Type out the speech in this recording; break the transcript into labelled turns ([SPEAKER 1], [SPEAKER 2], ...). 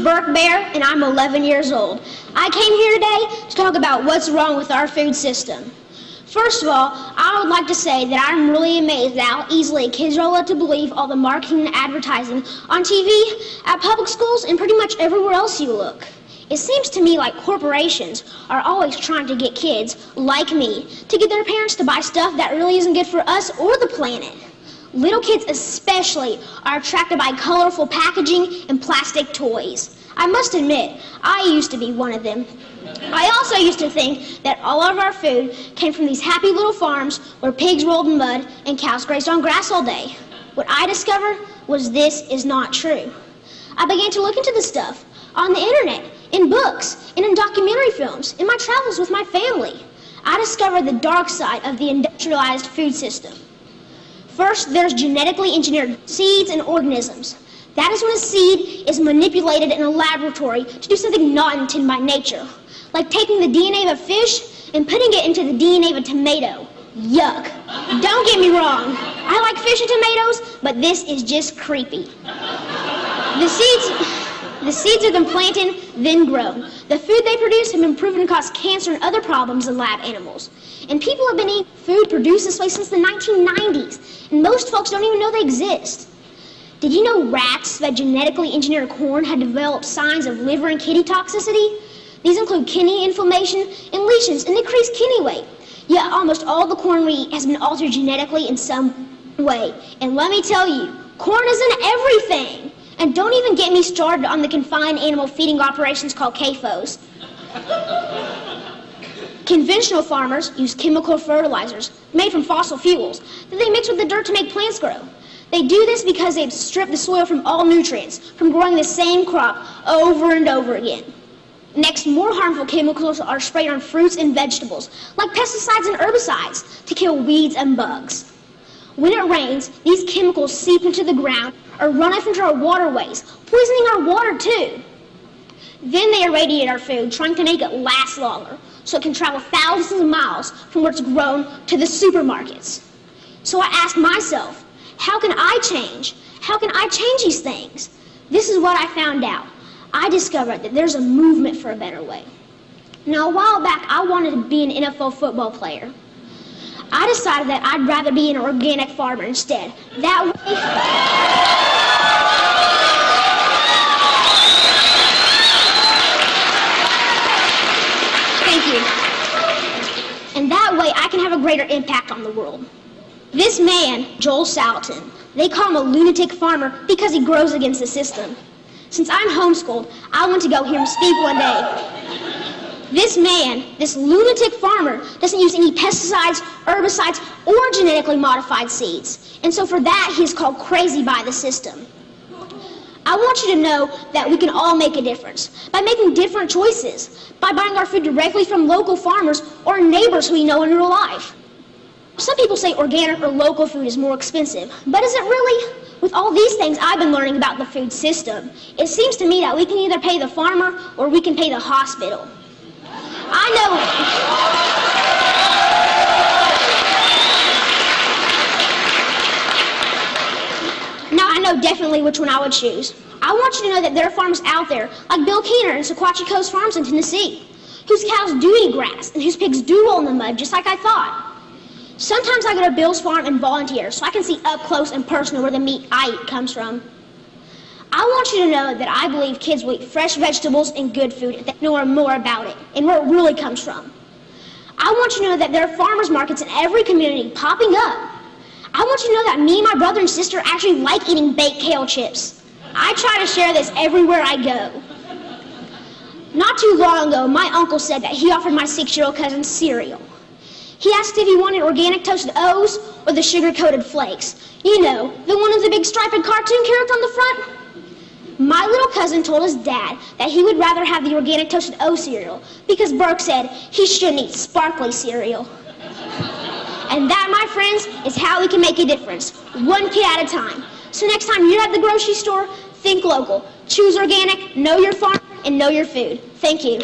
[SPEAKER 1] Burke Bear, and I'm 11 years old. I came here today to talk about what's wrong with our food system. First of all, I would like to say that I'm really amazed at how easily kids are led to believe all the marketing and advertising on TV, at public schools, and pretty much everywhere else you look. It seems to me like corporations are always trying to get kids, like me, to get their parents to buy stuff that really isn't good for us or the planet. Little kids especially are attracted by colorful packaging and plastic toys. I must admit, I used to be one of them. I also used to think that all of our food came from these happy little farms where pigs rolled in mud and cows grazed on grass all day. What I discovered was this is not true. I began to look into the stuff on the internet, in books, and in documentary films, in my travels with my family. I discovered the dark side of the industrialized food system. First, there's genetically engineered seeds and organisms. That is when a seed is manipulated in a laboratory to do something not intended by nature, like taking the DNA of a fish and putting it into the DNA of a tomato. Yuck. Don't get me wrong. I like fish and tomatoes, but this is just creepy. The seeds are then planted, then grown. The food they produce have been proven to cause cancer and other problems in lab animals. And people have been eating food produced this way since the 1990s, and most folks don't even know they exist. Did you know rats that genetically engineered corn had developed signs of liver and kidney toxicity? These include kidney inflammation and lesions and increased kidney weight. Yet almost all the corn we eat has been altered genetically in some way. And let me tell you, corn isn't everything. And don't even get me started on the confined animal feeding operations called CAFOs. Conventional farmers use chemical fertilizers made from fossil fuels that they mix with the dirt to make plants grow. They do this because they've stripped the soil from all nutrients from growing the same crop over and over again. Next, more harmful chemicals are sprayed on fruits and vegetables, like pesticides and herbicides, to kill weeds and bugs. When it rains, these chemicals seep into the ground or run off into our waterways, poisoning our water too. Then they irradiate our food, trying to make it last longer, so it can travel thousands of miles from where it's grown to the supermarkets. So I asked myself, how can I change? How can I change these things? This is what I found out. I discovered that there's a movement for a better way. Now, a while back, I wanted to be an NFL football player. I decided that I'd rather be an organic farmer instead. That way... Thank you. And that way, I can have a greater impact on the world. This man, Joel Salatin, they call him a lunatic farmer because he grows against the system. Since I'm homeschooled, I went to go hear him speak one day. This man, this lunatic farmer, doesn't use any pesticides, herbicides, or genetically modified seeds. And so for that, he's called crazy by the system. I want you to know that we can all make a difference by making different choices, by buying our food directly from local farmers or neighbors who we know in real life. Some people say organic or local food is more expensive, but is it really? With all these things I've been learning about the food system, it seems to me that we can either pay the farmer or we can pay the hospital. I know definitely which one I would choose. I want you to know that there are farmers out there, like Bill Keener and Sequatchie Coast Farms in Tennessee, whose cows do eat grass and whose pigs do roll in the mud just like I thought. Sometimes I go to Bill's farm and volunteer so I can see up close and personal where the meat I eat comes from. I want you to know that I believe kids will eat fresh vegetables and good food if they know more about it and where it really comes from. I want you to know that there are farmers markets in every community popping up. I want you to know that me and my brother and sister actually like eating baked kale chips. I try to share this everywhere I go. Not too long ago, my uncle said that he offered my 6-year-old cousin cereal. He asked if he wanted organic toasted O's or the sugar-coated flakes. You know, the one with the big striped cartoon character on the front. My little cousin told his dad that he would rather have the organic toasted O cereal because Burke said he shouldn't eat sparkly cereal. And that, my friends, is how we can make a difference, one kid at a time. So next time you're at the grocery store, think local. Choose organic, know your farm, and know your food. Thank you.